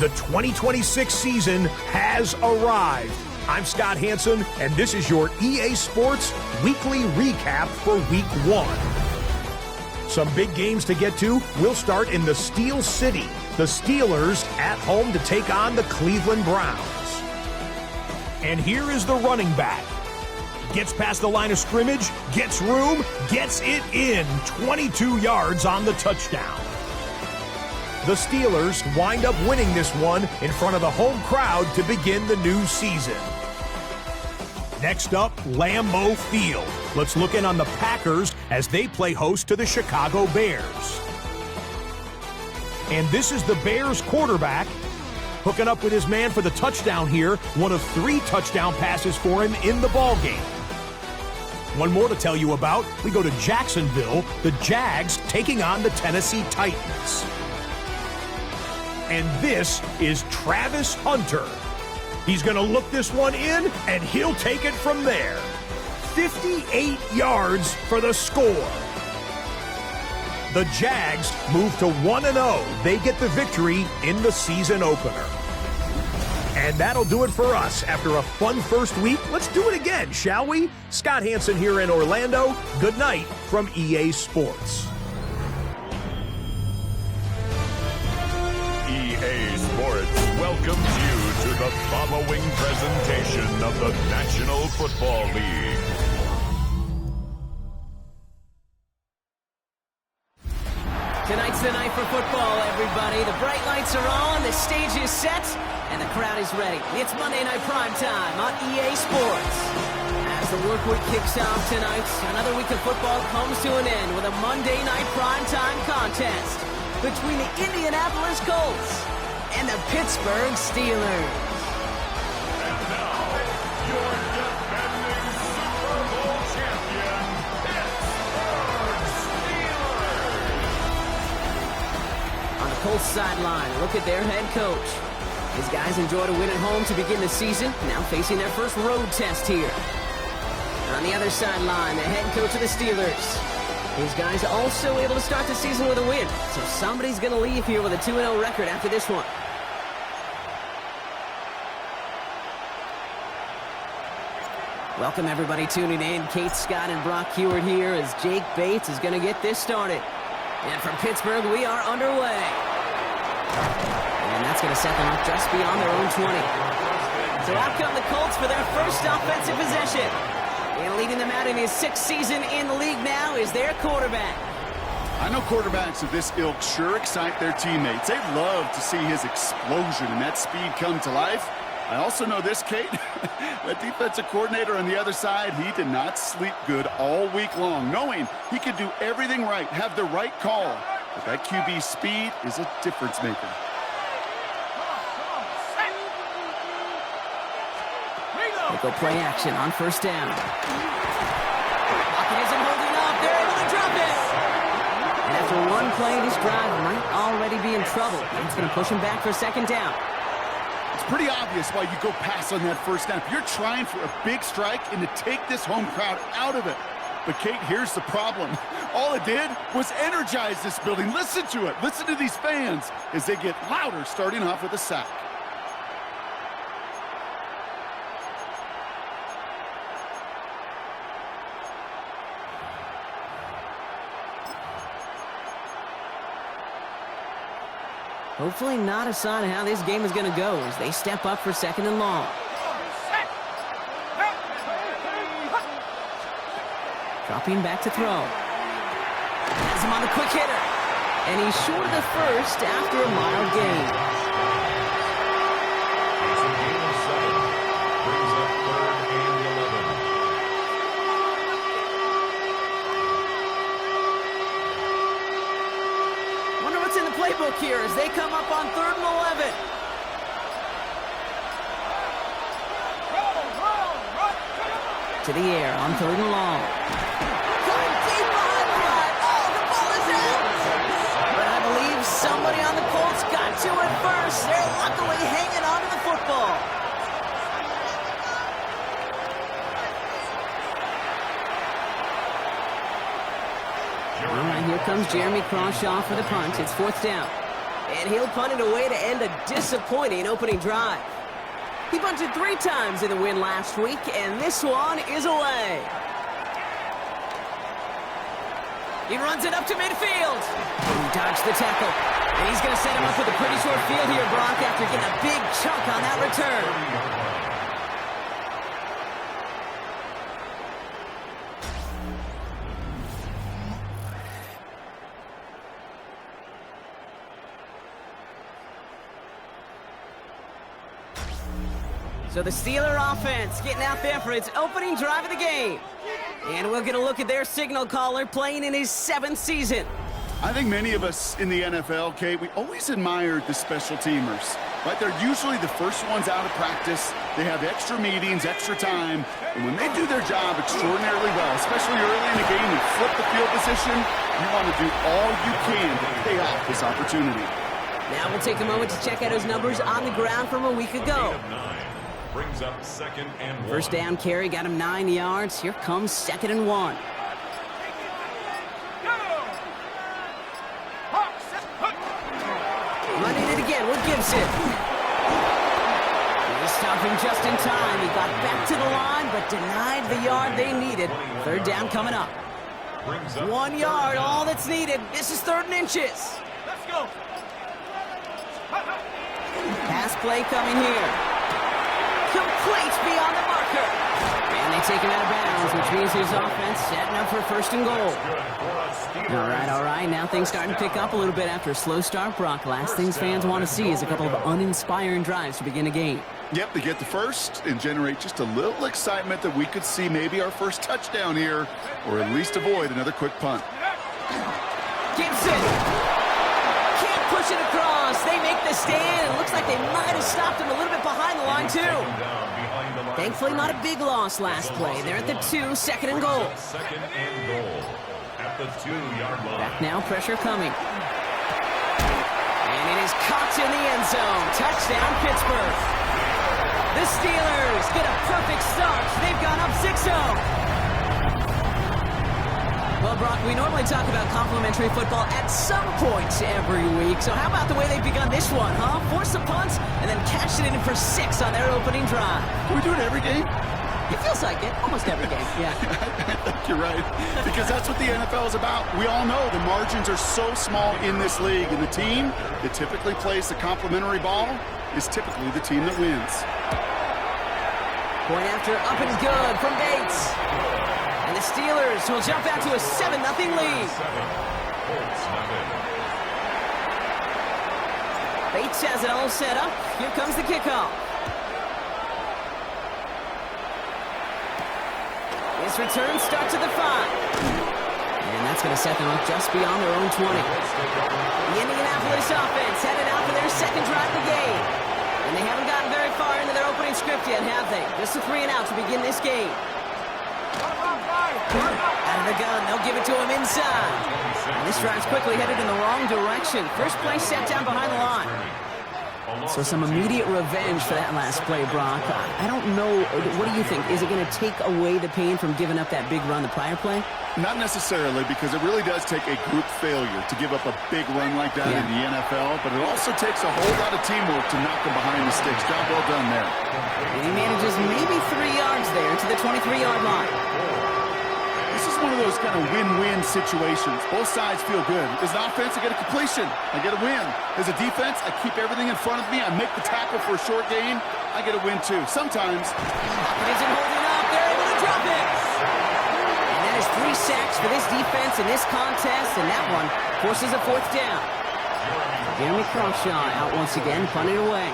The 2026 season has arrived. I'm Scott Hansen, and this is your EA Sports Weekly Recap for Week 1. Some big games to get to. We'll start in the Steel City. The Steelers at home to take on the Cleveland Browns. And here is the running back. Gets past the line of scrimmage, gets room, gets it in. 22 yards on the touchdown. The Steelers wind up winning this one in front of the home crowd to begin the new season. Next up, Lambeau Field. Let's look in on the Packers as they play host to the Chicago Bears. And this is the Bears quarterback hooking up with his man for the touchdown here. One of 3 touchdown passes for him in the ballgame. One more to tell you about. We go to Jacksonville, the Jags taking on the Tennessee Titans. And this is Travis Hunter. He's going to look this one in, and he'll take it from there. 58 yards for the score. The Jags move to 1-0. They get the victory in the season opener. And that'll do it for us. After a fun first week, let's do it again, shall we? Scott Hansen here in Orlando. Good night from EA Sports. EA Sports welcomes you to the following presentation of the National Football League. Tonight's the night for football, everybody. The bright lights are on, the stage is set, and the crowd is ready. It's Monday Night Prime Time on EA Sports. As the work week kicks off tonight, another week of football comes to an end with a Monday Night Prime Time contest between the Indianapolis Colts and the Pittsburgh Steelers. And now, your defending Super Bowl champion, Pittsburgh Steelers. On the Colts sideline, look at their head coach. His guys enjoyed a win at home to begin the season, now facing their first road test here. On the other sideline, the head coach of the Steelers. His guys also able to start the season with a win, so somebody's going to leave here with a 2-0 record after this one. Welcome everybody tuning in. Kate Scott and Brock Heward here as Jake Bates is going to get this started. And from Pittsburgh, we are underway. And that's going to set them up just beyond their own 20. So out come the Colts for their first offensive possession. And leading them out in his 6th season in the league now is their quarterback. I know quarterbacks of this ilk sure excite their teammates. They love to see his explosion and that speed come to life. I also know this, Kate. That defensive coordinator on the other side, he did not sleep good all week long, knowing he could do everything right, have the right call. But that QB speed is a difference maker. They go play action on first down. Lockett isn't holding up. They're able to drop it. And after one play, this drive might already be in trouble. It's going to push him back for second down. It's pretty obvious why you go pass on that first snap. You're trying for a big strike and to take this home crowd out of it. But, Kate, here's the problem. All it did was energize this building. Listen to it. Listen to these fans as they get louder starting off with a sack. Hopefully not a sign of how this game is going to go as they step up for second and long. Dropping back to throw. Has him on the quick hitter. And he's short of the first after a mild gain. Playbook here as they come up on 3rd and 11. To the air on 3rd and long. Going deep behind the line. Oh, the ball is out. But I believe somebody on the Colts got to it first. They're luckily hanging on to the football. All right, here comes Jeremy Crawshaw for the punt. It's 4th down. And he'll punt it away to end a disappointing opening drive. He punted 3 times in the win last week, and this one is away. He runs it up to midfield. He dodged the tackle. And he's going to set him up with a pretty short field here, Brock, after getting a big chunk on that return. So the Steeler offense getting out there for its opening drive of the game. And we'll get a look at their signal caller playing in his 7th season. I think many of us in the NFL, Kate, we always admired the special teamers. Right? They're usually the first ones out of practice. They have extra meetings, extra time. And when they do their job extraordinarily well, especially early in the game and flip the field position, you want to do all you can to pay off this opportunity. Now we'll take a moment to check out his numbers on the ground from a week ago. Brings up 2nd and 1. First down carry got him 9 yards. Here comes 2nd and 1. Running it again with Gibson. He stopped him just in time. He got back to the line, but denied the yard they needed. 3rd down coming up. 1 yard, all that's needed. This is 3rd and inches. Let's go. Pass play coming here. Complete beyond the marker. And they take him out of bounds, which means his offense setting up for 1st and goal. All right. Now things starting to pick up a little bit after a slow start, Brock. Last things fans want to see is a couple of uninspiring drives to begin a game. Yep, they get the first and generate just a little excitement that we could see maybe our first touchdown here, or at least avoid another quick punt. Gibson can't push it across. They make the stand. It looks like they might have stopped him a little bit behind the line, too. Thankfully, not a big loss last play. They're at the 2, 2nd and goal. 2nd and goal at the 2-yard line. Back now, pressure coming. And it is caught in the end zone. Touchdown, Pittsburgh. The Steelers get a perfect start. They've gone up 6-0. Well, Brock, we normally talk about complimentary football at some point every week. So how about the way they've begun this one, huh? Force a punt and then cash it in for 6 on their opening drive. Can we do it every game? It feels like it. Almost every game, yeah. I think you're right. Because that's what the NFL is about. We all know the margins are so small in this league. And the team that typically plays the complimentary ball is typically the team that wins. Point after up and good from Bates. And the Steelers will jump out to a 7-0 lead. Bates has it all set up. Here comes the kickoff. This return starts at the 5. And that's going to set them up just beyond their own 20. The Indianapolis offense headed out for their 2nd drive of the game. And they haven't gotten very far into their opening script yet, have they? Just a 3 and out to begin this game. Out of the gun, they'll give it to him inside. And this drive's quickly headed in the wrong direction. First play set down behind the line. So some immediate revenge for that last play, Brock. I don't know. What do you think? Is it going to take away the pain from giving up that big run the prior play? Not necessarily, because it really does take a group failure to give up a big run like that in the NFL, but it also takes a whole lot of teamwork to knock them behind the sticks. Job well done there. And he manages maybe 3 yards there to the 23-yard line. This is one of those kind of win-win situations. Both sides feel good. As an offense, I get a completion. I get a win. As a defense, I keep everything in front of me. I make the tackle for a short gain. I get a win, too. Sometimes. It isn't holding up. They're able to drop it. And that is 3 sacks for this defense in this contest, and that one forces a 4th down. Jeremy Crawshaw out once again, punting away.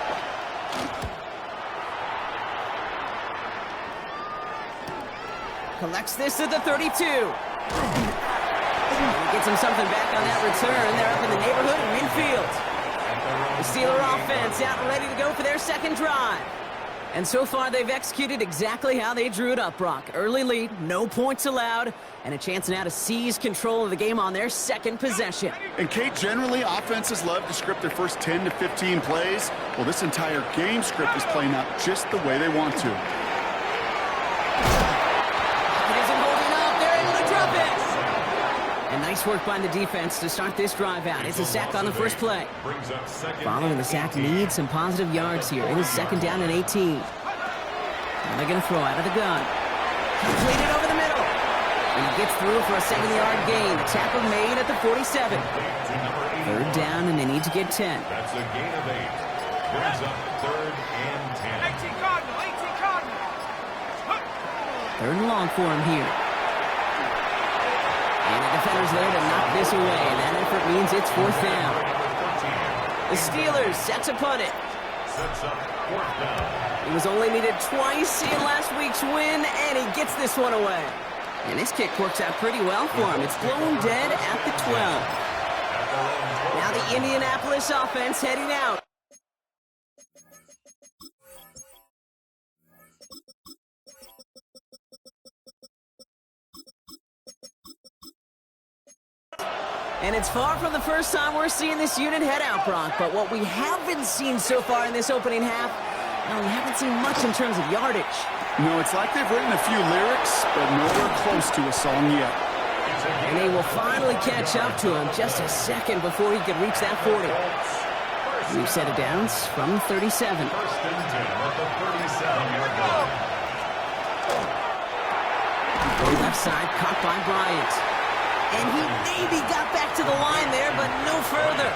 Collects this at the 32. And he gets him something back on that return. They're up in the neighborhood of midfield. The Steeler offense out and ready to go for their 2nd drive. And so far, they've executed exactly how they drew it up, Brock. Early lead, no points allowed, and a chance now to seize control of the game on their 2nd possession. And, Kate, generally, offenses love to script their first 10 to 15 plays. Well, this entire game script is playing out just the way they want to. Nice work by the defense to start this drive out. It's a sack on the first play. Following the sack needs some positive yards here. It is 2nd down and 18. Now they're going to throw out of the gun. Completed over the middle. And he gets through for a 7-yard gain. The tackle made at the 47. 3rd down, and they need to get 10. That's a gain of 8. Brings up 3rd and 10. 18 Cardinal, 18 Cardinal. 3rd and long for him here. And the defender's there to knock this away, and that effort means it's 4th down. The Steelers set to punt it. Sets up 4th down. He was only needed twice in last week's win, and he gets this one away. And this kick works out pretty well for him. It's blown dead at the 12. Now the Indianapolis offense heading out. And it's far from the first time we're seeing this unit head out, Brock. But what we haven't seen so far in this opening half, well, we haven't seen much in terms of yardage. No, it's like they've written a few lyrics, but nowhere close to a song yet. And they will finally catch up to him just a second before he could reach that 40. New set of downs from 37. 1st and 10 at the 37-yard line. Left side, caught by Bryant. And he maybe got back to the line there, but no further.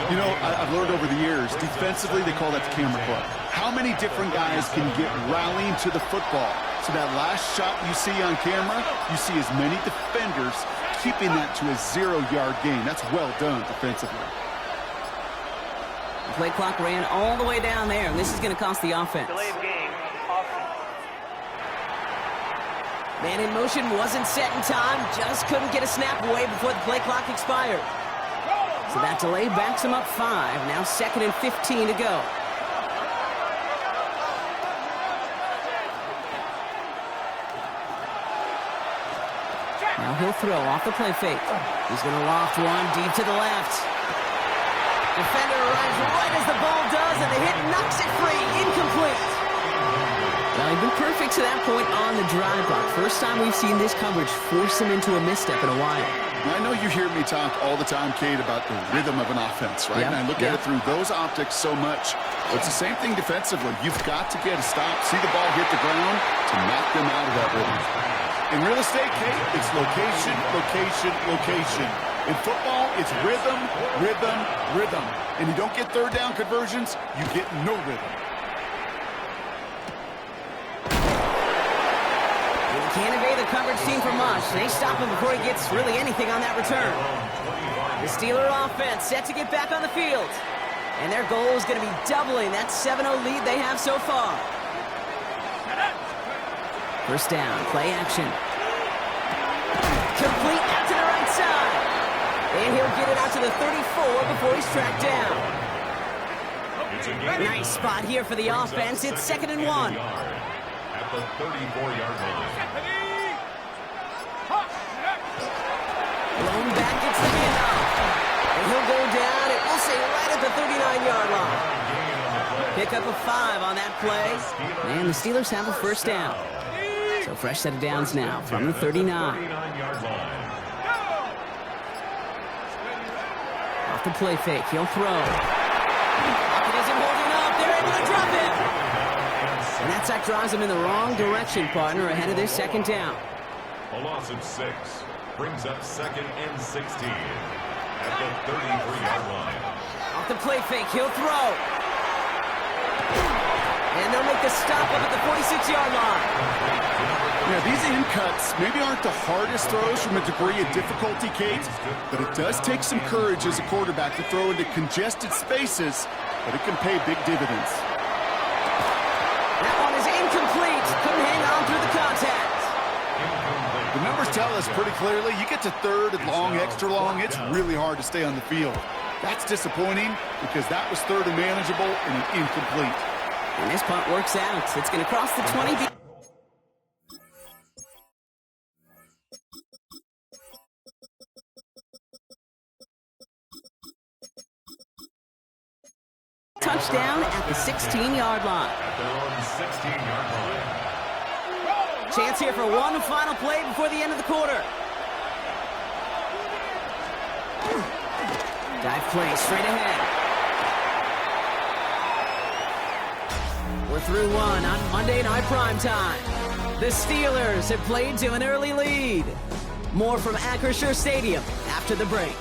You know, I've learned over the years, defensively, they call that the camera club. How many different guys can get rallying to the football? So that last shot you see on camera, you see as many defenders keeping that to a 0-yard gain. That's well done defensively. The play clock ran all the way down there, and this is going to cost the offense. Delay of game. Offense. Man in motion wasn't set in time, just couldn't get a snap away before the play clock expired. So that delay backs him up 5, now 2nd and 15 to go. Now he'll throw off the play fake. He's going to loft one deep to the left. Defender arrives right as the ball does, and the hit knocks it free. Incomplete. Well, he'd been perfect to that point on the drive block. First time we've seen this coverage force him into a misstep in a while. I know you hear me talk all the time, Kate, about the rhythm of an offense, right? Yep, And I look at it through those optics so much. But it's the same thing defensively. You've got to get a stop, see the ball hit the ground to knock them out of that rhythm. In real estate, Kate, it's location, location, location. In football, it's rhythm, rhythm, rhythm. And you don't get 3rd down conversions, you get no rhythm. Can't evade the coverage team for much. They stop him before he gets really anything on that return. The Steeler offense set to get back on the field. And their goal is going to be doubling that 7-0 lead they have so far. 1st down, play action. Complete out to the right side. And he'll get it out to the 34 before he's tracked down. Nice spot here for the offense. It's 2nd and 1. At the 34-yard line. Blown back, it's the handoff. And he'll go down, and we'll say right at the 39-yard line. Pick up a 5 on that play. And the Steelers have a 1st down. So fresh set of downs now from the 39. 39-yard line. Off the play fake, he'll throw. Pocket isn't holding up, they're able to drop it. And that sack drives him in the wrong direction, partner, ahead of their 2nd down. A loss of 6 brings up 2nd and 16 at the 33-yard line. Off the play fake, he'll throw. And they'll make the stop up at the 46-yard line. Yeah, these in cuts maybe aren't the hardest throws from a degree of difficulty, Kate, but it does take some courage as a quarterback to throw into congested spaces, but it can pay big dividends. That one is incomplete. Couldn't hang on through the contact. The numbers tell us pretty clearly, you get to 3rd and long, extra long, it's really hard to stay on the field. That's disappointing because that was 3rd and manageable and an incomplete. And this punt works out. It's going to cross the 20. Touchdown at the 16-yard line. At their own 16-yard line. Chance here for one final play before the end of the quarter. Dive play straight ahead. We're through one on Monday Night Primetime. The Steelers have played to an early lead. More from Acrisure Stadium after the break.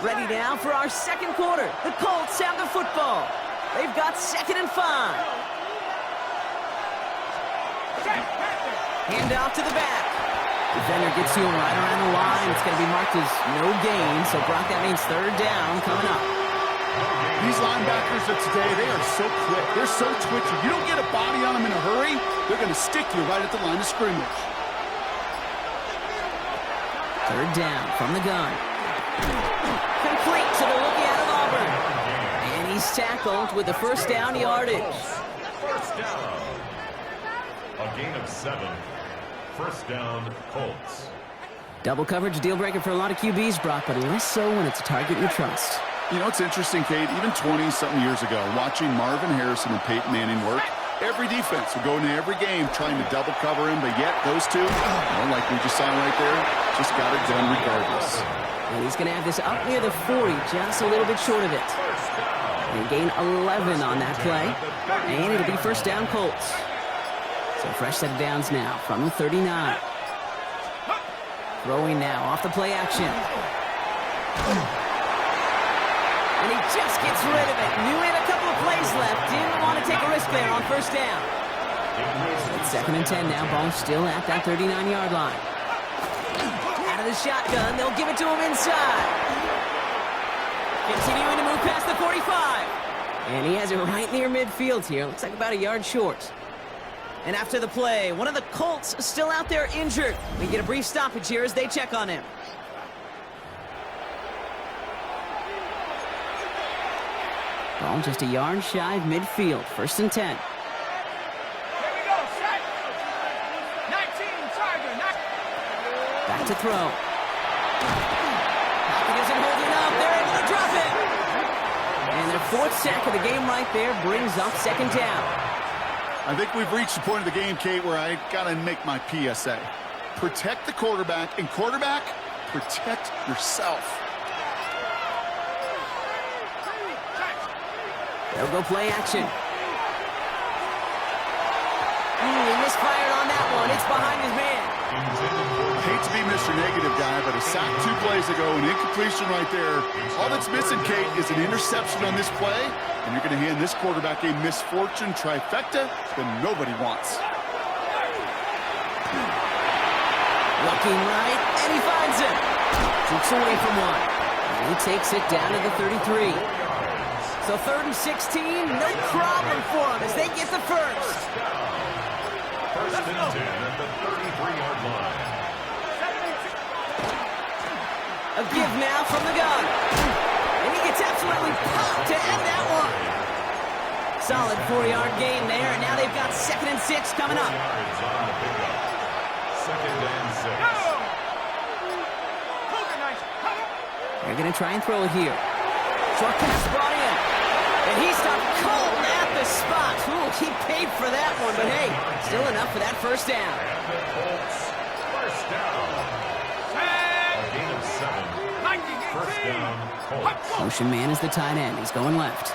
Ready now for our second quarter. The Colts have the football. They've got 2nd and 5. Hand off to the back. Defender gets to him right around the line. It's going to be marked as no gain. So, Brock, that means 3rd down coming up. These linebackers of today, they are so quick. They're so twitchy. You don't get a body on them in a hurry, they're going to stick you right at the line of scrimmage. 3rd down from the gun. Complete to the rookie out of Auburn. And he's tackled with the 1st down yardage. 1st down. A gain of 7. 1st down, Colts. Double coverage deal breaker for a lot of QBs, Brock, but less so when it's a target you trust. You know, it's interesting, Kate, even 20-something years ago, watching Marvin Harrison and Peyton Manning work, every defense would go into every game trying to double cover him, but yet those two, well, like we just saw right there, just got it done regardless. And he's going to have this up near the 40, just a little bit short of it. And gain 11 on that play. And it'll be 1st down Colts. So fresh set of downs now from the 39. Throwing now off the play action. And he just gets rid of it. Knew he had a couple of plays left. Didn't want to take a risk there on 1st down. It's 2nd and 10 now. Ball still at that 39-yard line. Out of the shotgun, they'll give it to him inside. Continuing to move past the 45. And he has it right near midfield here. Looks like about a yard short. And after the play, one of the Colts still out there injured. We get a brief stoppage here as they check on him. Ball just a yard shy of midfield. 1st and 10. Here we go, set. 19, Tiger. Back to throw. Pocket isn't holding up. They're able to drop it. And their 4th sack of the game right there brings up 2nd down. I think we've reached the point of the game, Kate, where I got to make my PSA. Protect the quarterback, and quarterback, protect yourself. They'll go play action. He misfired on that one. It's behind his man. I hate to be Mr. Negative guy, but a sack 2 plays ago, an incompletion right there. All that's missing, Kate, is an interception on this play, and you're going to hand this quarterback a misfortune trifecta that nobody wants. Looking right, and he finds him. Kicks away from one. And he takes it down to the 33. So 3rd and 16, no problem for him as they get the 1st. 1st and 10 at the 33-yard line. A give now from the gun. And he gets absolutely popped to end that one. Solid 4-yard gain there, and now they've got 2nd and 6 coming up. Yards on the pickup. 2nd and 6. They're going to try and throw it here. Short pass brought in. And he stopped cold at the spot. Ooh, he paid for that one, but hey, still enough for that 1st down. And the Colts, 1st down. A gain of 7. 1st down, Colts. Motion man is the tight end. He's going left.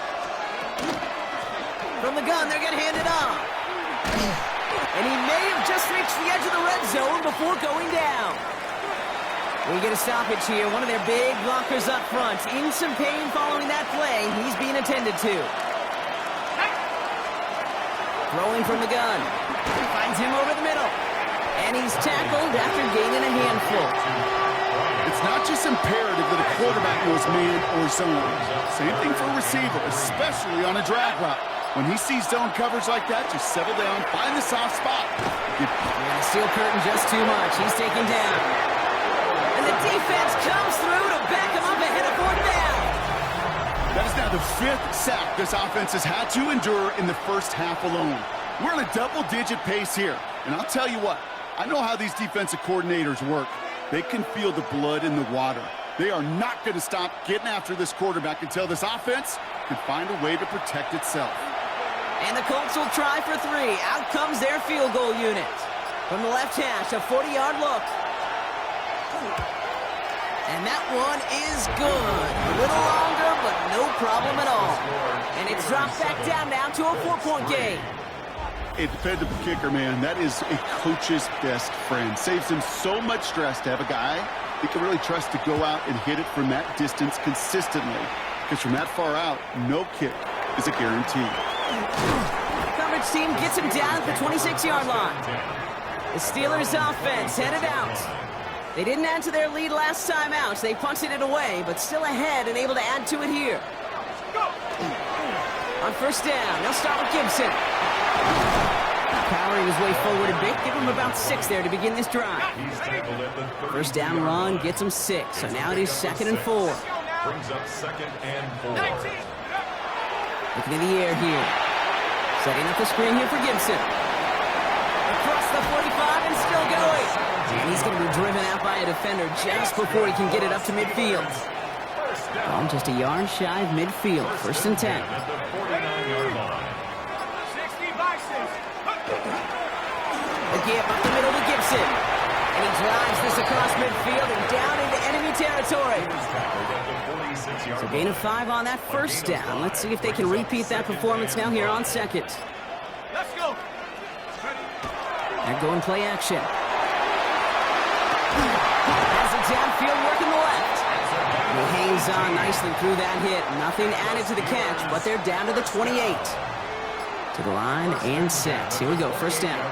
From the gun, they're going to hand it off. And he may have just reached the edge of the red zone before going down. We get a stoppage here. One of their big blockers up front. In some pain following that play. He's being attended to. Throwing from the gun. Finds him over the middle. And he's tackled after gaining a handful. It's not just imperative that a quarterback knows man or zone. Same thing for a receiver, especially on a drag route. When he sees zone coverage like that, just settle down, find the soft spot. Yeah, steel curtain just too much. He's taken down. And the defense comes through to back him up ahead of 4th down. That is now the 5th sack this offense has had to endure in the first half alone. We're on a double-digit pace here. And I'll tell you what, I know how these defensive coordinators work. They can feel the blood in the water. They are not going to stop getting after this quarterback until this offense can find a way to protect itself. And the Colts will try for 3. Out comes their field goal unit. From the left hash, a 40-yard look. And that one is good. A little longer, but no problem at all. And it's dropped back down now to a 4-point game. A dependable kicker, man, that is a coach's best friend. Saves him so much stress to have a guy he can really trust to go out and hit it from that distance consistently. Because from that far out, no kick is a guarantee. Coverage team gets him down at the 26-yard line. The Steelers' offense headed out. They didn't add to their lead last time out. They punted it away, but still ahead and able to add to it here. On first down, they'll start with Gibson. Powering his way forward a bit. Give him about 6 there to begin this drive. First down run gets him 6. So now it is 2nd and 4. Brings up 2nd and 4. Looking in the air here. Setting up the screen here for Gibson. Across the 45 and still going. And he's going to be driven out by a defender just before he can get it up to midfield. Well, just a yard shy of midfield. 1st and 10. At the 49-yard line. 60 by 6. Again, up the middle to Gibson. And he drives this across midfield and down into enemy territory. So gain of 5 on that first down. Let's see if they can repeat that performance now here on 2nd. Let's go. They're going play action. Has it downfield working the left. And he hangs on nicely through that hit. Nothing added to the catch, but they're down to the 28. To the line and set. Here we go, first down.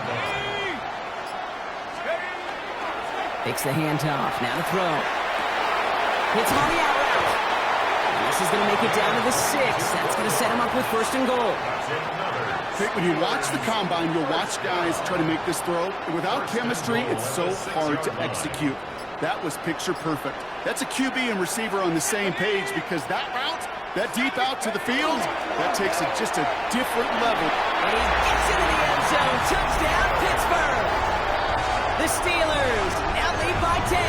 Takes the handoff, now to throw. Hits him on the out route. And this is going to make it down to the 6. That's going to set him up with 1st and goal. When you watch the combine, you'll watch guys try to make this throw. And without chemistry, it's so hard to execute. That was picture perfect. That's a QB and receiver on the same page because that route, that deep out to the field, that takes it just a different level. And he gets into the end zone. Touchdown, Pittsburgh. The Steelers now lead by 10.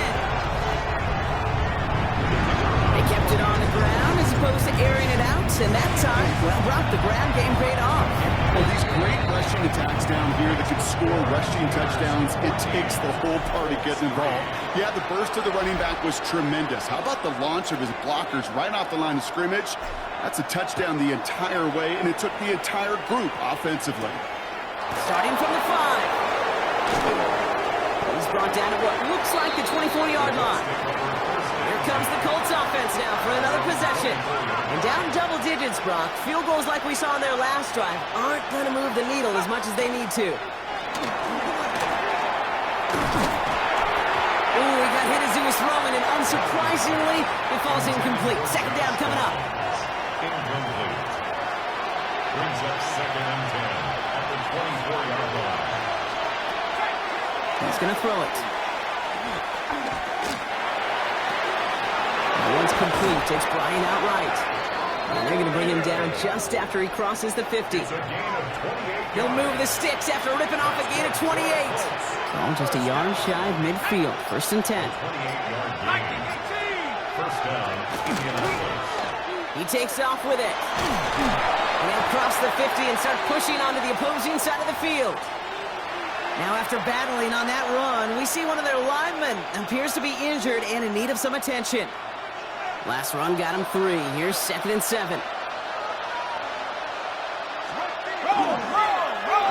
They kept it on the ground as opposed to airing it out. And that time, well, Brock, the ground game paid off. Well, these great rushing attacks down here that can score rushing touchdowns, it takes the whole party getting involved. Yeah, the burst of the running back was tremendous. How about the launch of his blockers right off the line of scrimmage? That's a touchdown the entire way, and it took the entire group offensively. Starting from the 5. He's brought down to what looks like the 24-yard line. Here comes the Colts offense now for another possession. And down double digits, Brock. Field goals like we saw in their last drive aren't going to move the needle as much as they need to. Ooh, he got hit as he was throwing, and unsurprisingly, it falls incomplete. 2nd down coming up. Incomplete. Brings up 2nd and 10 at the 24-yard line. He's going to throw it. That one's complete. It's Brian outright. And they're going to bring him down just after he crosses the 50. He'll move the sticks after ripping off a gain of 28. Oh, just a yard shy of midfield. 1st and 10. 1st down, Indianapolis. He takes off with it. And he'll cross the 50 and start pushing onto the opposing side of the field. Now, after battling on that run, we see one of their linemen appears to be injured and in need of some attention. Last run got him 3. Here's 2nd and 7.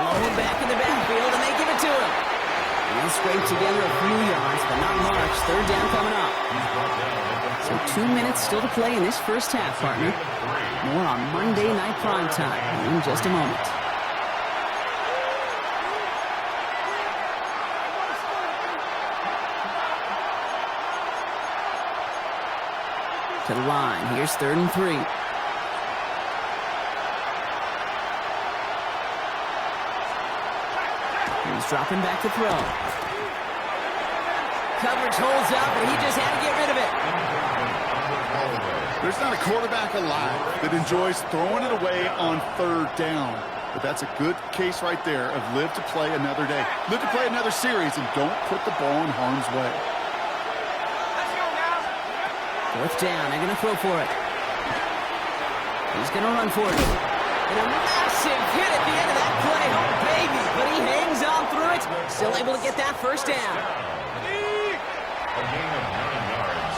Rolling back in the backfield, and they give it to him. And they'll scrape together a few yards, but not much. 3rd down coming up. So 2 minutes still to play in this first half, partner. More on Monday Night Primetime in just a moment. To the line. Here's 3rd and 3. He's dropping back to throw. Coverage holds up, and he just had to get rid of it. There's not a quarterback alive that enjoys throwing it away on 3rd down. But that's a good case right there of live to play another day. Live to play another series and don't put the ball in harm's way. Let's go now. Fourth down. They're going to throw for it. He's going to run for it. And a massive hit at the end of that play. Oh, baby. But he hangs on through it. Still able to get that first down. A gain of 9 yards.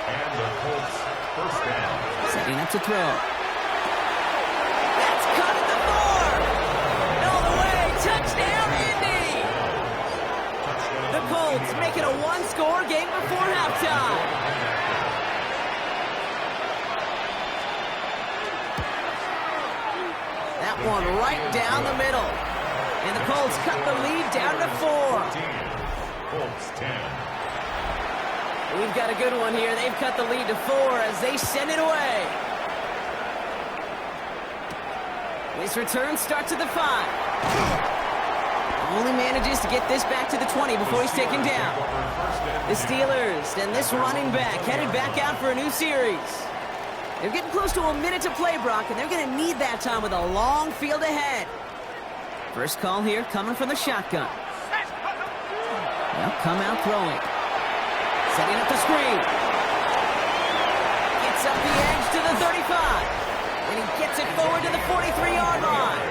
And the Colts first down. Setting up to throw. That's cut at the 4. All the way. Touchdown, Indy. The Colts make it a one-score game before halftime. That one right down the middle. And the Colts cut the lead down to 4. Colts 10. We've got a good one here. They've cut the lead to 4 as they send it away. This return starts at the 5. Only manages to get this back to the 20 before he's taken down. The Steelers and this running back headed back out for a new series. They're getting close to a minute to play, Brock, and they're going to need that time with a long field ahead. First call here coming from the shotgun. They'll come out throwing. Setting up the screen. Gets up the edge to the 35. And he gets it forward to the 43-yard line.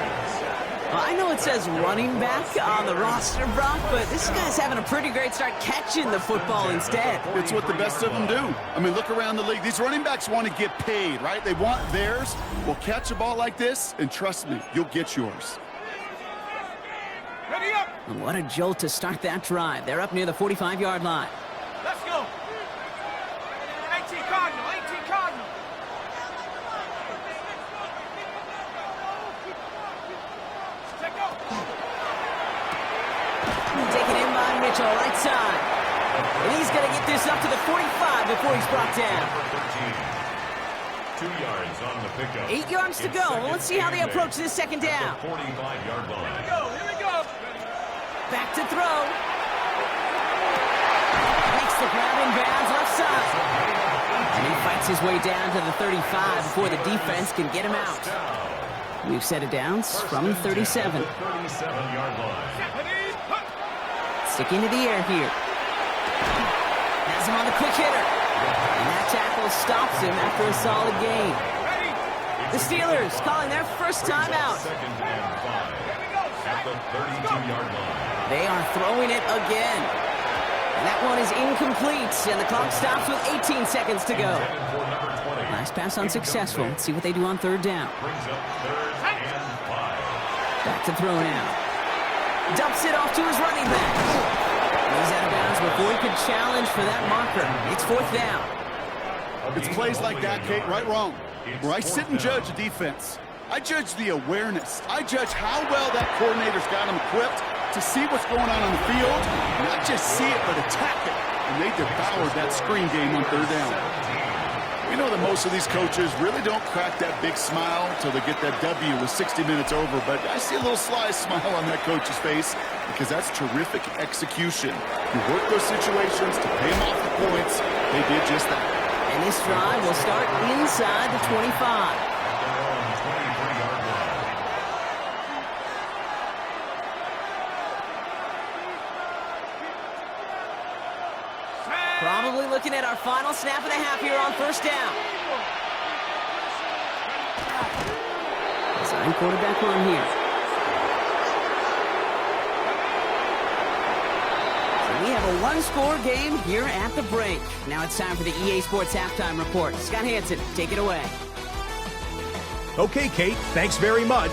Well, I know it says running back on the roster, Brock, but this guy's having a pretty great start catching the football instead. It's what the best of them do. I mean, look around the league. These running backs want to get paid, right? They want theirs. Well, catch a ball like this, and trust me, you'll get yours. Ready up. And what a jolt to start that drive. They're up near the 45-yard line. Let's go. 18 Cardinal. 18 Cardinal. Take go. Taken in by Mitchell, right side. And he's going to get this up to the 45 before he's brought down. 2 yards on the pickup. 8 yards to go. Well, let's see how they approach this second down. 45-yard line. Here we go. Back to throw. Makes the grab in bounds left side. And he fights his way down to the 35 before the defense can get him out. We've set it downs from the 37. 37-yard line. Sticking to the air here. Has him on the quick hitter. And that tackle stops him after a solid gain. The Steelers calling their first time out. Second and 5 at the 32-yard line. They are throwing it again. And that one is incomplete, and the clock stops with 18 seconds to go. Last pass unsuccessful. Let's see what they do on third down. Brings up 3rd and 5. Back to throw now. Dumps it off to his running back. He's out of bounds before he could challenge for that marker. It's 4th down. It's plays like that, Kate, right, wrong. Where I sit and judge a defense. I judge the awareness. I judge how well that coordinator's got them equipped to see what's going on the field. Not just see it, but attack it. And they devoured that screen game on third down. We know that most of these coaches really don't crack that big smile until they get that W with 60 minutes over, but I see a little sly smile on that coach's face because that's terrific execution. You work those situations to pay them off the points. They did just that. And this drive will start inside the 25. Probably looking at our final snap of the half here on first down. Design quarterback run here. So we have a one-score game here at the break. Now it's time for the EA Sports Halftime Report. Scott Hansen, take it away. Okay, Kate, thanks very much.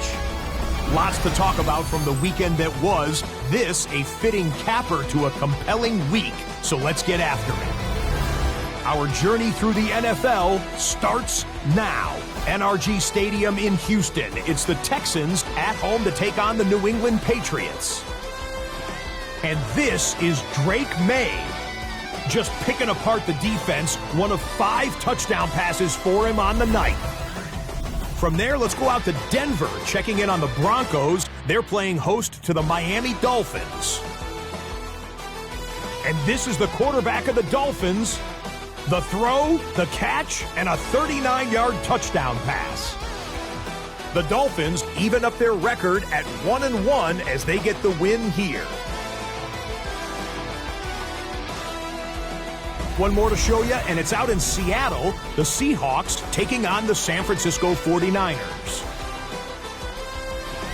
Lots to talk about from the weekend that was. This a fitting capper to a compelling week. So let's get after it. Our journey through the NFL starts now. NRG Stadium in Houston. It's the Texans at home to take on the New England Patriots. And this is Drake May. Just picking apart the defense, one of 5 touchdown passes for him on the night. From there, let's go out to Denver, checking in on the Broncos. They're playing host to the Miami Dolphins. And this is the quarterback of the Dolphins. The throw, the catch, and a 39-yard touchdown pass. The Dolphins even up their record at 1-1 as they get the win here. One more to show you, and it's out in Seattle, the Seahawks taking on the San Francisco 49ers.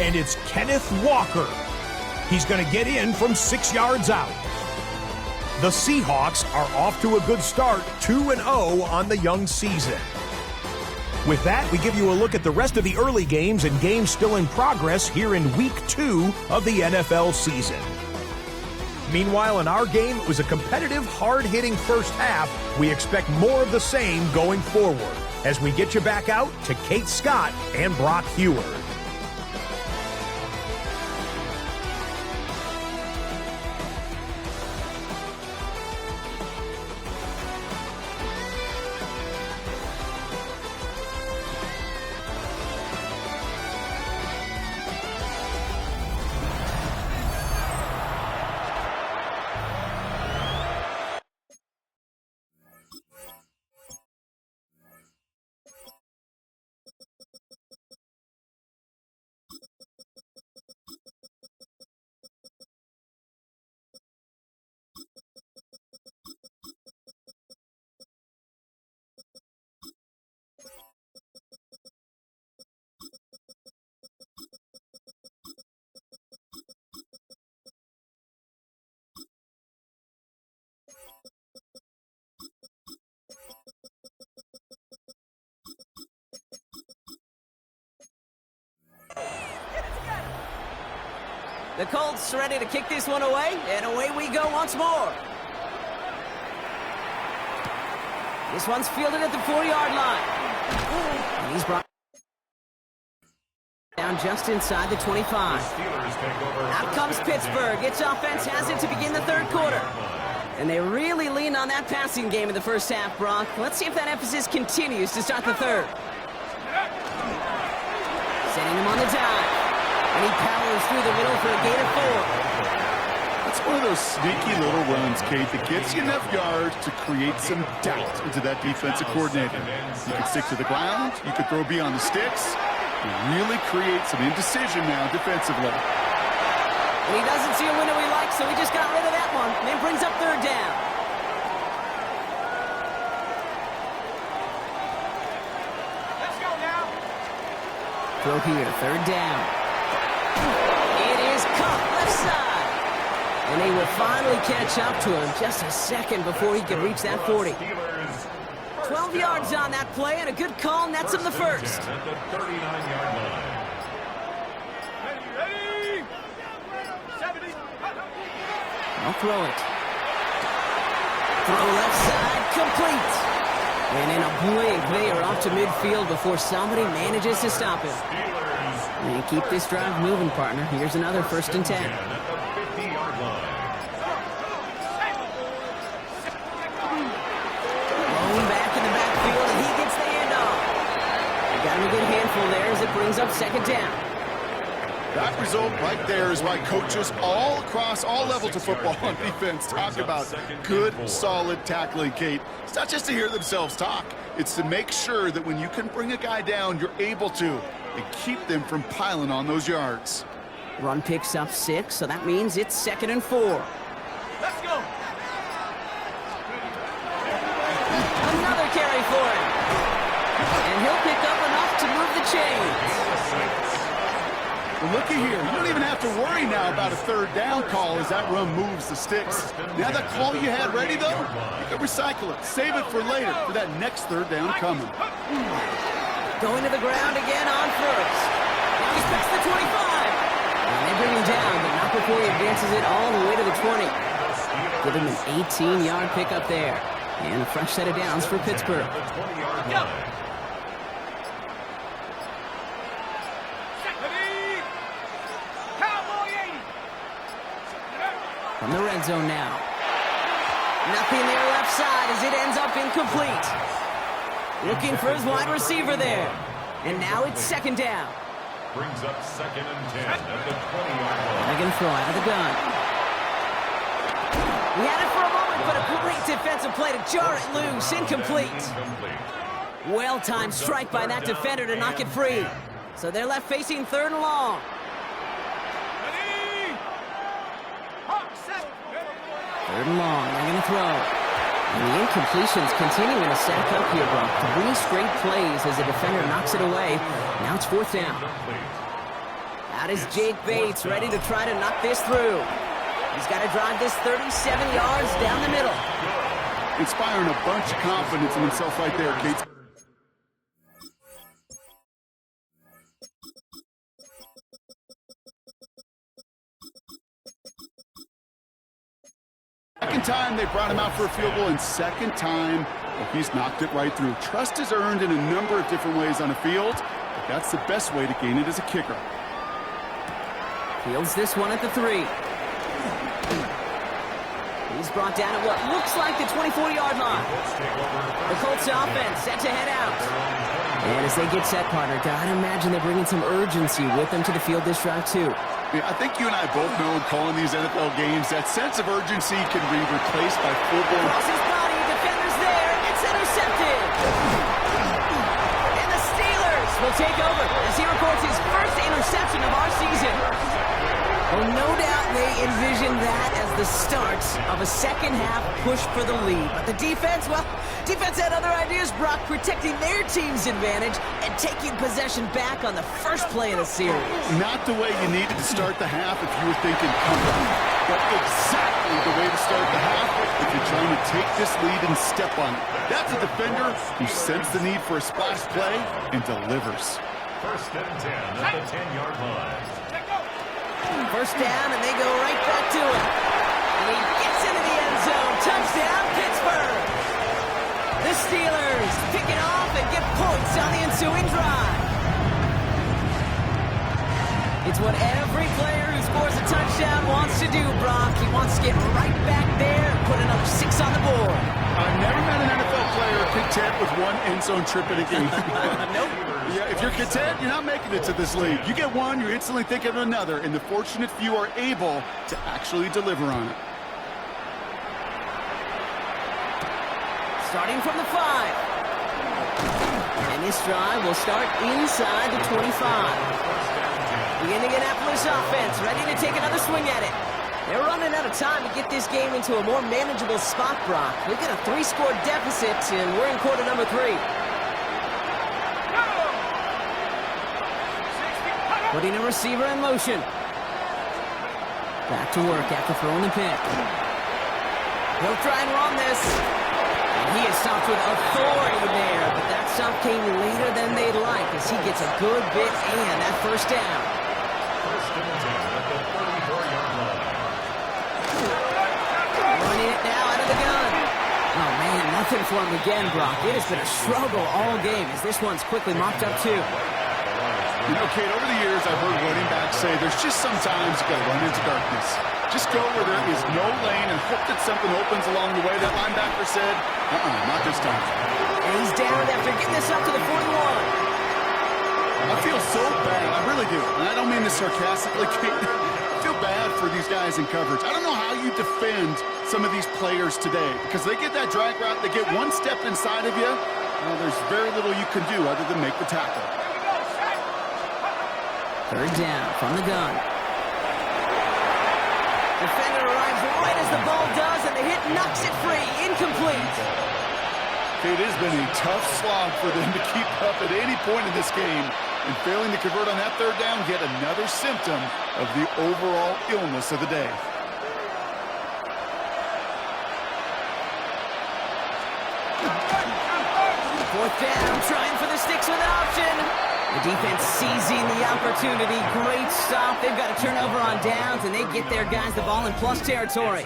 And it's Kenneth Walker. He's going to get in from 6 yards out. The Seahawks are off to a good start, 2-0 on the young season. With that, we give you a look at the rest of the early games and games still in progress here in Week 2 of the NFL season. Meanwhile, in our game, it was a competitive, hard-hitting first half. We expect more of the same going forward as we get you back out to Kate Scott and Brock Heward. The Colts ready to kick this one away, and away we go once more. This one's fielded at the 4-yard line. And he's brought down just inside the 25. Out comes Pittsburgh. Its offense has it to begin the third quarter. And they really leaned on that passing game in the first half, Brock. Let's see if that emphasis continues to start the third. Setting him on the dive. And he powers through the middle for a gain of 4. That's one of those sneaky little runs, Kate, that gets you enough yards to create some doubt into that defensive coordinator. You can stick to the ground, you could throw beyond the sticks, and really create some indecision now defensively. And he doesn't see a window he likes, so he just got rid of that one. And it brings up third down. Let's go now. Throw here, third down. It is caught left side. And they will finally catch up to him just a second before he can reach that 40. 12 yards on that play, and a good call nets him the first. At the 39-yard line. Ready? 70. I'll throw it. Throw left side, complete. And in a blink, they are off to midfield before somebody manages to stop him. And keep this drive moving, partner. Here's another 1st and 10. At the 50-yard line. Blown back in the backfield, and he gets the handoff. They got him a good handful there as it brings up 2nd down. That result right there is why coaches all across all levels of football on defense talk about good, solid tackling, Kate. It's not just to hear themselves talk. It's to make sure that when you can bring a guy down, you're able to, and keep them from piling on those yards. Run picks up 6, so that means it's 2nd and 4. Let's go. Another carry for him. And he'll pick up enough to move the chains. Well, looky here. You don't even have to worry now about a third down call as that run moves the sticks. Now that call you had ready, though, you can recycle it. Save it for later for that next third down coming. Going to the ground again on first. Now he picks the 25. And they bring him down, but not before he advances it all the way to the 20. Give him an 18-yard pickup there. And a fresh set of downs for Pittsburgh. Go. Ready? Cowboy 80. From the red zone now. Nothing there left side as it ends up incomplete. Looking for his wide receiver there. And now it's 2nd down. Brings up 2nd and 10 at the 20-yard line. They're going to throw out of the gun. He had it for a moment, but a great defensive play to jar it loose. Incomplete. Well-timed strike by that defender to knock it free. So they're left facing 3rd and long. Ready? Hawk, set. 3rd and long, they're going to throw. And the incompletions continuing to stack up here, Brock. 3 straight plays as the defender knocks it away. Now it's 4th down. Out is Jake Bates, ready to try to knock this through. He's got to drive this 37 yards down the middle. Inspiring a bunch of confidence in himself right there, Kate. Second time they brought him out for a field goal, and second time he's knocked it right through. Trust is earned in a number of different ways on a field, but that's the best way to gain it as a kicker. Fields this one at the 3. He's brought down at what looks like the 24-yard line. The Colts offense set to head out. And as they get set, partner, gotta imagine they're bringing some urgency with them to the field this drive, too. Yeah, I think you and I both know in calling these NFL games, that sense of urgency can be replaced by full-blown... Across his body, defender's there, it's intercepted! And the Steelers will take over as he records his first interception of our season. Well, no doubt they envisioned that as the start of a second-half push for the lead. But the defense, well, defense had other ideas, Brock, protecting their team's advantage and taking possession back on the first play of the series. Not the way you needed to start the half if you were thinking comeback, but exactly the way to start the half if you're trying to take this lead and step on it. That's a defender who sensed the need for a splash play and delivers. 1st and 10 at the 10-yard line. First down, and they go right back to it. And he gets into the end zone. Touchdown, Pittsburgh! The Steelers pick it off and get points on the ensuing drive. It's what every player who scores a touchdown wants to do, Brock. He wants to get right back there and put another 6 on the board. I've never met an NFL player content with one end zone trip in a game. Nope. Yeah, if you're content, you're not making it to this league. You get one, you instantly think of another, and the fortunate few are able to actually deliver on it. Starting from the 5. And this drive will start inside the 25. The Indianapolis offense ready to take another swing at it. They're running out of time to get this game into a more manageable spot, Brock. We've got a 3-score deficit, and we're in quarter number 3. Putting a receiver in motion. Back to work after throwing the pick. He'll try and run this. And he is stopped with authority there, but that stop came later than they'd like as he gets a good bit and that first down. 1st and 10 at the 34-yard line. Running it now out of the gun. Oh, man, nothing for him again, Brock. It has been a struggle all game as this one's quickly mopped up, too. You know, Kate, over the years, I've heard running backs say there's just sometimes you got to run into darkness. Just go where there is no lane and hope that something opens along the way. That linebacker said, not this time. And he's down after getting this up to the 41. I feel so bad. I really do. And I don't mean this sarcastically, Kate. I feel bad for these guys in coverage. I don't know how you defend some of these players today because they get that drag route, they get one step inside of you, well, there's very little you can do other than make the tackle. 3rd down from the gun. Defender arrives right as the ball does, and the hit knocks it free. Incomplete. It has been a tough slog for them to keep up at any point in this game. And failing to convert on that 3rd down, yet another symptom of the overall illness of the day. Fourth down, trying for the sticks with an option. The defense seizing the opportunity. Great stop. They've got a turnover on downs, and they get their guys the ball in plus territory.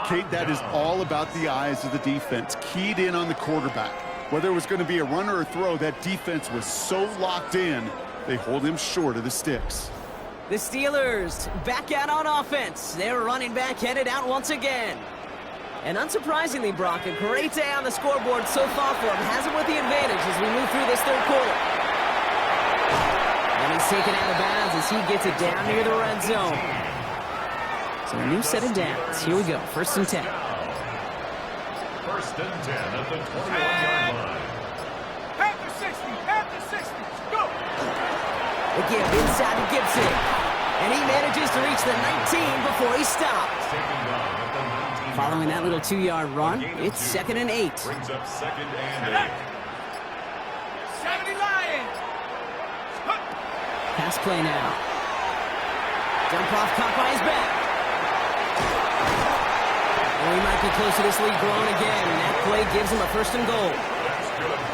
Kate, that is all about the eyes of the defense. Keyed in on the quarterback. Whether it was going to be a run or a throw, that defense was so locked in, they hold him short of the sticks. The Steelers back out on offense. Their running back headed out once again. And unsurprisingly, Brock, a great day on the scoreboard so far for him. Has him with the advantage as we move through this 3rd quarter. And he's taken out of bounds as he gets it down near the red zone. So a new set of downs. Here we go. 1st and 10. 1st and 10 at the 21-yard line. 60, half to 60. Go! The give inside to Gibson. And he manages to reach the 19 before he stopped. Following that little 2-yard run, it's 2nd and 8. Brings up 2nd and 8. 70 Lions. Pass play now. Dump off, caught by his back. Oh, he might be close to this lead growing again, and that play gives him a 1st and goal.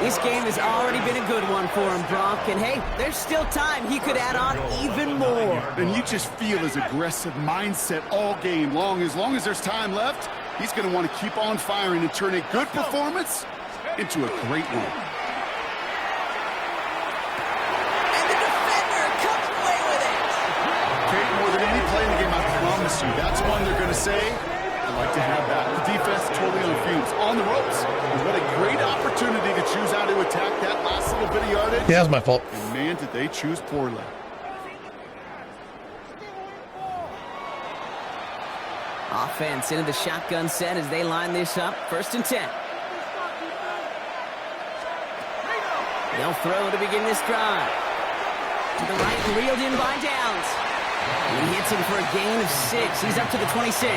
This game has already been a good one for him, Brock, and hey, there's still time. He could add on even more. And you just feel his aggressive mindset all game long. As long as there's time left, he's going to want to keep on firing and turn a good performance into a great one. And the defender comes away with it. Kate, more than any play in the game, I promise you, that's one they're going to say, I'd like to have that. The defense totally on fumes, on the ropes. And what a great opportunity to choose how to attack that last little bit of yardage. Yeah, that's my fault. And man, did they choose poorly. Offense into the shotgun set as they line this up. 1st and 10. They'll throw to begin this drive. To the right, reeled in by Downs. And he hits him for a gain of 6. He's up to the 26.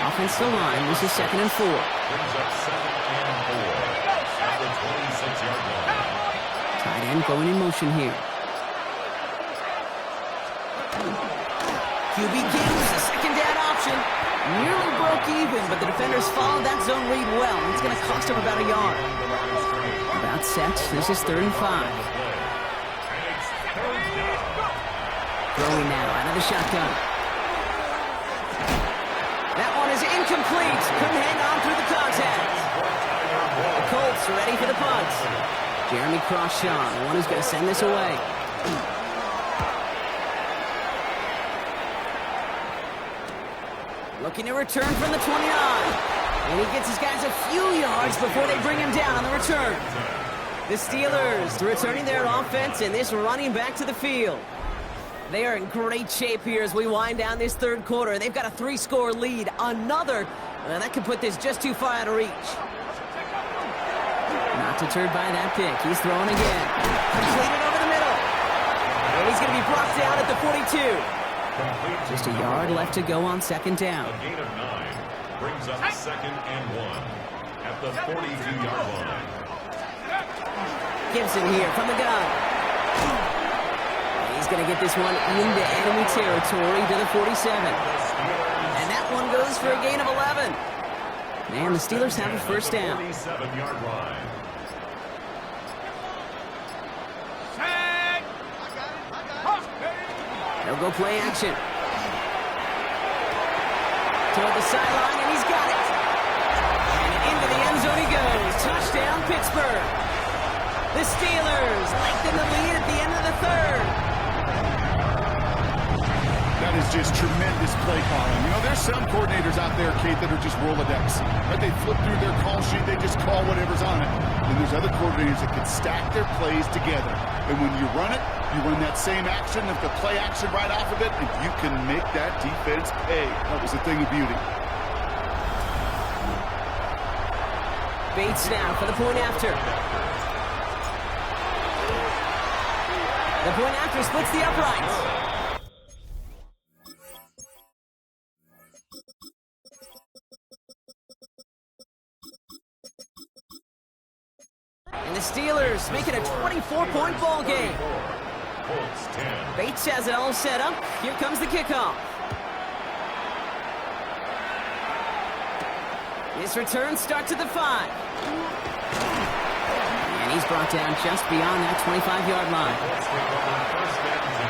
Offensive line, this is 2nd and 4. Brings up 2nd and 4 at the 26-yard line. Tight end going in motion here. QB gives a 2nd down option. Nearly broke even, but the defenders followed that zone read well. It's going to cost him about a yard. About set. This is 3rd and 5. Throwing now out of the shotgun. That one is incomplete. Couldn't hang on through the contact. The Colts are ready for the punt. Jeremy Crawshaw, the one who's going to send this away. Looking to return from the 29. And he gets his guys a few yards before they bring him down on the return. The Steelers returning their offense and this running back to the field. They are in great shape here as we wind down this 3rd quarter. They've got a 3-score lead. Another, that could put this just too far out of reach. Not deterred by that pick. He's throwing again. Completed over the middle. And he's going to be brought down at the 42. Just a yard left to go on 2nd down. A gain of 9 brings up 2nd and 1 at the 42-yard line. Gibson here from the gun. He's going to get this one into enemy territory to the 47. And that one goes for a gain of 11. And the Steelers have a 1st down. 47-yard line. Set. They'll go play action. Toward the sideline, and he's got it. And into the end zone he goes. Touchdown, Pittsburgh. The Steelers lengthen the lead at the end of the 3rd. That is just tremendous play calling. You know, there's some coordinators out there, Kate, that are just Rolodex. Right? They flip through their call sheet, they just call whatever's on it. And there's other coordinators that can stack their plays together. And when you run it, you run that same action, the play action right off of it, and you can make that defense pay. That was a thing of beauty. Bates now for the point after. The point after splits the uprights. And the Steelers make it a 24-point ball game. Colts 10. Bates has it all set up. Here comes the kickoff. This return starts at the 5. And he's brought down just beyond that 25-yard line. Let's take over 1st and 10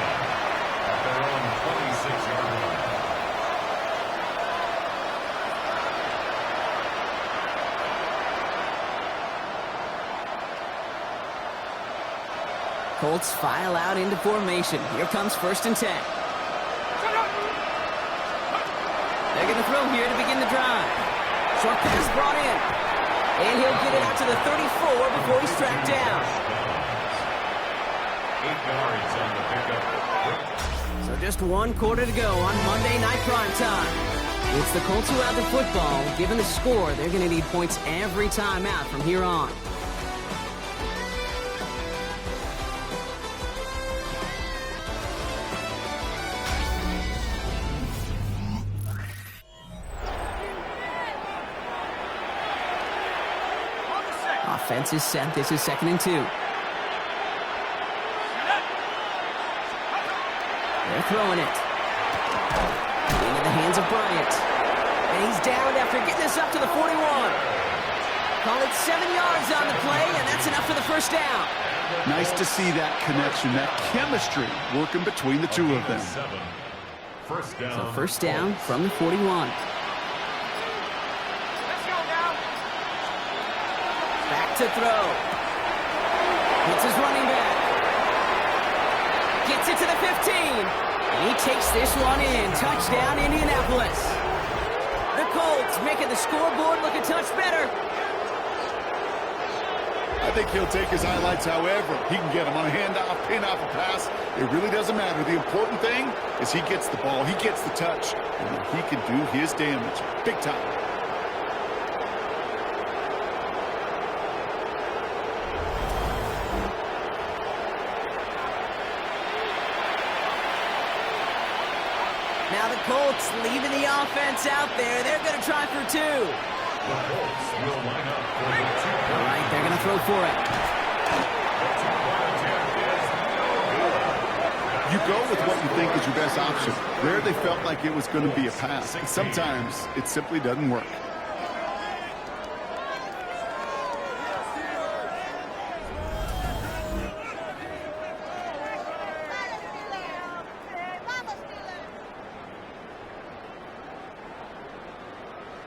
at their own 26-yard line. Colts file out into formation. Here comes 1st and 10. They're going to throw here to begin the drive. Short pass brought in. And he'll get it out to the 34 before he's tracked down. 8 yards on the pickup. So just 1 quarter to go on Monday Night Primetime. It's the Colts who have the football. Given the score, they're going to need points every time out from here on. Offense is set. This is 2nd and 2. They're throwing it. Into the hands of Bryant. And he's down after getting this up to the 41. Call it 7 yards on the play, and that's enough for the first down. Nice to see that connection, that chemistry working between the two of them. First down. So first down from the 41. Let's go now. Back to throw. Hits his running back. Gets it to the 15. And he takes this one in. Touchdown, Indianapolis. The Colts making the scoreboard look a touch better. I think he'll take his highlights however he can get them on a handoff, pin off a pass. It really doesn't matter. The important thing is he gets the ball, he gets the touch, and he can do his damage big time. Now the Colts leaving the offense out there. They're going to try for 2. The Colts will line up for the 2. All right, they're going to throw for it. You go with what you think is your best option. There they felt like it was going to be a pass, but sometimes it simply doesn't work.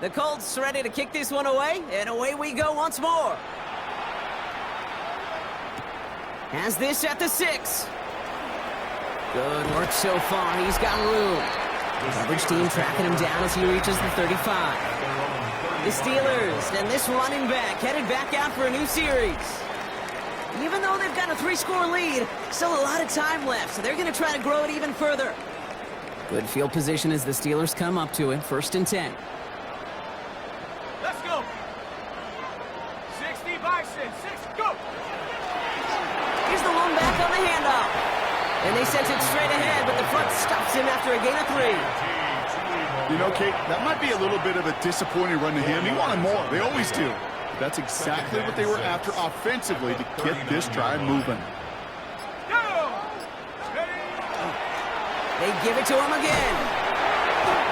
The Colts ready to kick this one away, and away we go once more. Has this at the 6. Good work so far. He's got room. Coverage team tracking him down as he reaches the 35. The Steelers and this running back headed back out for a new series. Even though they've got a 3-score lead, still a lot of time left, so they're going to try to grow it even further. Good field position as the Steelers come up to it. 1st and 10. Let's go. 60 by 6. Go. Here's the one back on the handoff. And they sent it straight ahead, but the front stops him after a gain of 3. You know, Kate, that might be a little bit of a disappointing run to him. He wanted more. They always do. But that's exactly what they were after offensively to get this drive moving. Go. Ready. They give it to him again.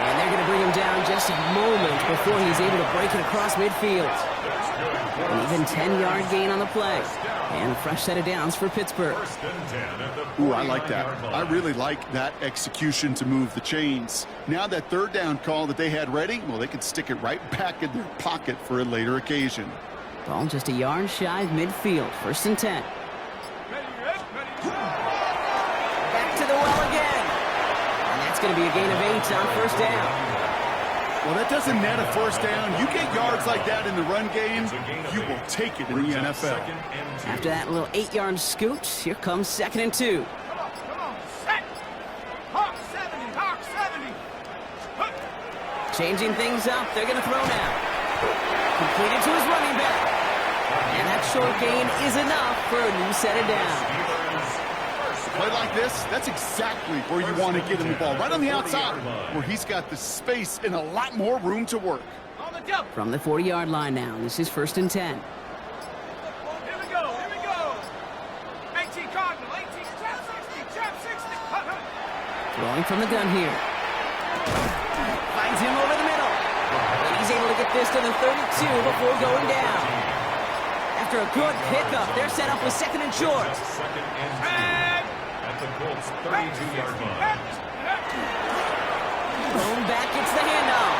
And they're going to bring him down just a moment before he's able to break it across midfield. An even 10-yard gain on the play. And a fresh set of downs for Pittsburgh. Ooh, I like that. I really like that execution to move the chains. Now that 3rd down call that they had ready, well, they could stick it right back in their pocket for a later occasion. Ball just a yard shy of midfield. 1st and 10. Ready. Back to the well again. And that's going to be a gain of 8 on 1st down. Well, that doesn't net a 1st down. You get yards like that in the run game, you will take it in the NFL. After that little 8-yard scoot, here comes 2nd and 2. Come on. Set. Hawk 70. Hawk 70. Changing things up. They're going to throw now. Completed to his running back. And that short gain is enough for a new set of downs. Play like this, that's exactly where you want to get him the ball. Right on the outside, where he's got the space and a lot more room to work. On the double. From the 40-yard line now, this is 1st and 10. Here we go. 18 Cardinal. 18. Trap 60. Trap 60. Throwing from the gun here. Finds him over the middle. And he's able to get this to the 32 before going down. After a good pickup, they're set up with 2nd and short. At the Colts 32-yard line. Thrown back, gets the handoff.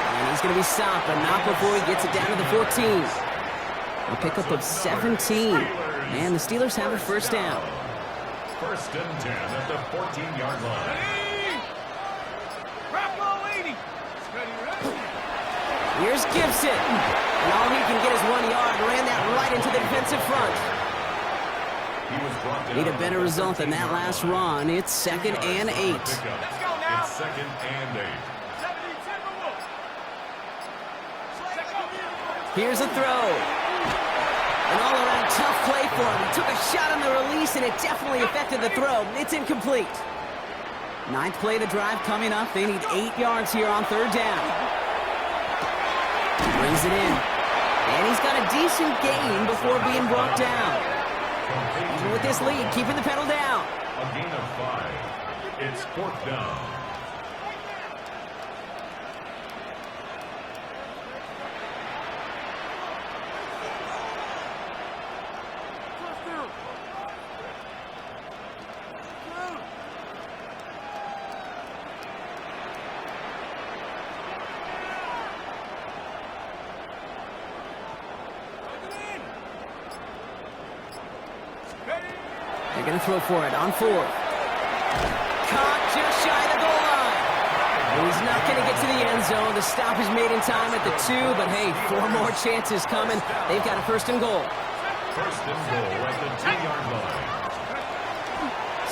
And he's going to be stopped, but not before he gets it down to the 14. A pickup of 17. And the Steelers have a 1st down. 1st and 10 at the 14-yard line. Here's Gibson. And all he can get is 1 yard. Ran that right into the defensive front. Need a better result than that last run. It's 2nd and 8. Let's go now. It's 2nd and 8. Here's a throw. An all-around tough play for him. He took a shot on the release, and it definitely affected the throw. It's incomplete. 9th play of the drive coming up. They need 8 yards here on 3rd down. Brings it in. And he's got a decent gain before being brought down. Even with this lead, keeping the pedal down. A gain of 5. It's 4th down. They're going to throw for it on 4th. Caught just shy of the goal line. He's not going to get to the end zone. The stop is made in time at the 2, but hey, 4 more chances coming. They've got a 1st and goal. 1st and goal at the 2-yard line.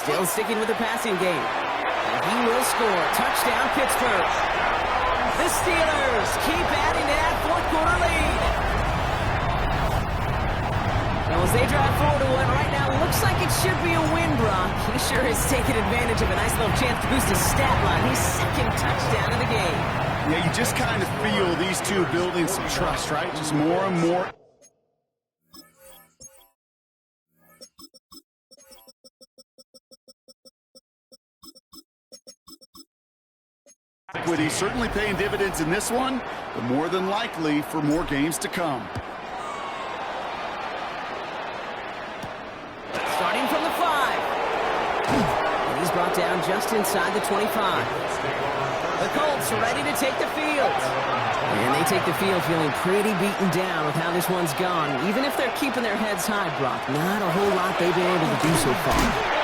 Still sticking with the passing game. And he will score. Touchdown, Pittsburgh. The Steelers keep adding to that 4th quarter lead. Well, as they drive forward to one right now, looks like it should be a win, Brock. He sure has taken advantage of a nice little chance to boost his stat line. His 2nd touchdown of the game. Yeah, you just kind of feel these two building some trust, right? Just more and more. Equity certainly paying dividends in this one, but more than likely for more games to come. Starting from the 5. And he's brought down just inside the 25. The Colts are ready to take the field. And they take the field feeling pretty beaten down with how this one's gone. Even if they're keeping their heads high, Brock, not a whole lot they've been able to do so far.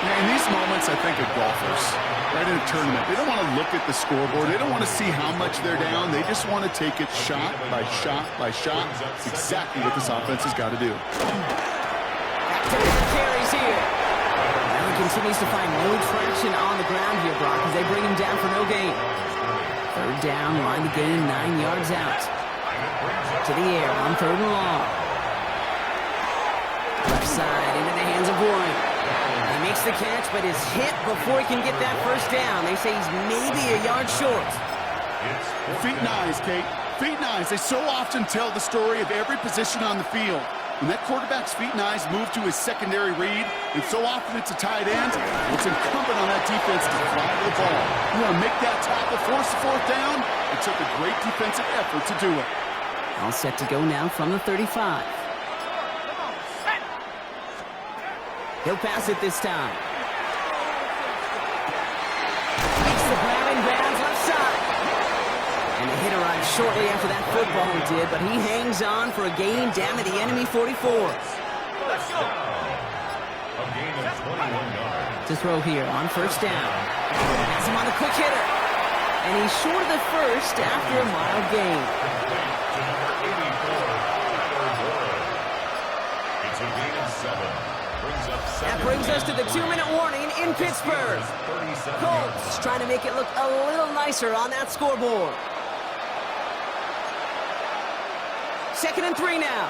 Yeah, in these moments, I think of golfers, right in a tournament. They don't want to look at the scoreboard. They don't want to see how much they're down. They just want to take it shot by shot by shot. It's exactly what this offense has got to do. Back to the carries here. Now he continues to find no traction on the ground here, Brock, as they bring him down for no gain. 3rd down, line to gain, 9 yards out. To the air on 3rd and long. Left side into the hands of Warren. He makes the catch, but is hit before he can get that 1st down. They say he's maybe a yard short. Feet and eyes, Kate. Feet and eyes. They so often tell the story of every position on the field. When that quarterback's feet and eyes move to his secondary read, and so often it's a tight end, it's incumbent on that defense to fly to the ball. You want to make that tackle, force the 4th down? It took a great defensive effort to do it. All set to go now from the 35. He'll pass it this time. Makes the grab and bounds left side. And the hit arrived shortly after that football he did, but he hangs on for a gain down to the enemy 44. Let's go. A gain of 21 yards. To throw here on 1st down. Has him on the quick hitter. And he's short of the 1st after a mild gain. It's a gain of 7. That brings us to the 2-minute warning in Pittsburgh. Colts trying to make it look a little nicer on that scoreboard. 2nd and 3 now.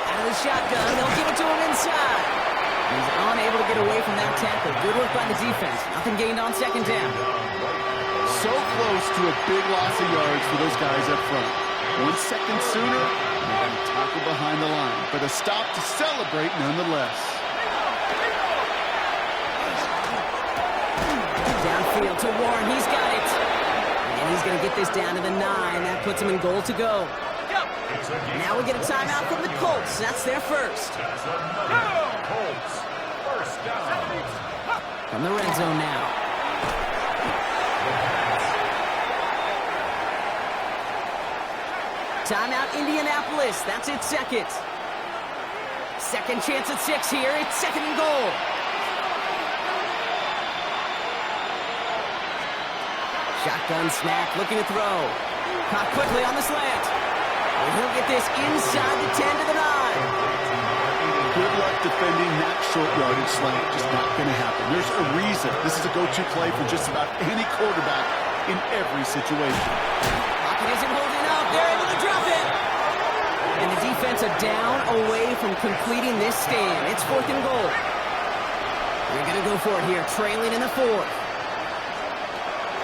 Out of the shotgun, they'll give it to him inside. He's unable to get away from that tackle. Good work by the defense. Nothing gained on 2nd down. So close to a big loss of yards for those guys up front. 1 second sooner, and they're going to tackle behind the line. But a stop to celebrate nonetheless. Downfield to Warren. He's got it. And he's going to get this down to the 9. That puts him in goal to go. Now we get a timeout from the Colts. That's their 1st. Colts, 1st down. From the red zone now. Timeout Indianapolis. That's its 2nd. 2nd chance at 6 here. It's 2nd and goal. Shotgun snap, looking to throw. Caught quickly on the slant. And he'll get this inside the 10 to the 9. Good luck defending that short yardage slant. Just not going to happen. There's a reason. This is a go-to play for just about any quarterback in every situation. Pocket isn't holding up. They're able to drop it. And the defense are down away from completing this stand. It's 4th and goal. They're going to go for it here, trailing in the 4th.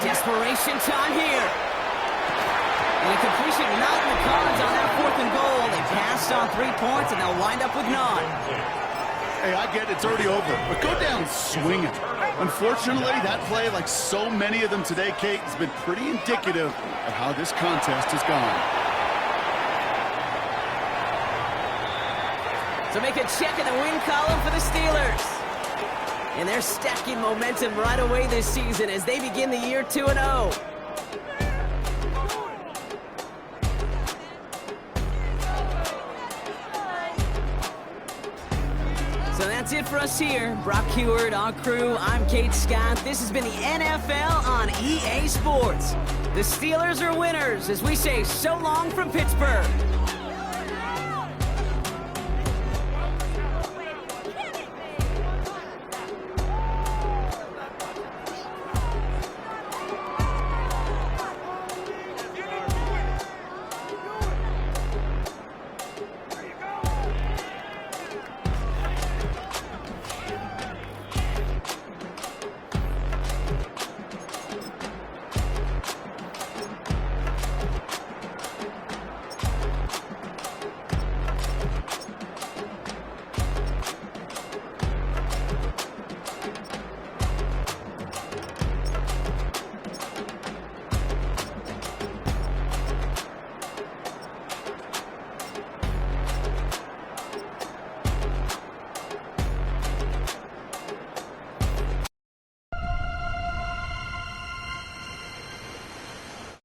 Desperation time here. And a completion not in the cards on that 4th and goal. They passed on 3 points, and they'll wind up with none. Hey, I get it's already over, but go down swinging. Unfortunately, that play, like so many of them today, Kate, has been pretty indicative of how this contest has gone. So make a check in the win column for the Steelers. And they're stacking momentum right away this season as they begin the year 2-0. So that's it for us here. Brock Heward, our crew, I'm Kate Scott. This has been the NFL on EA Sports. The Steelers are winners as we say so long from Pittsburgh.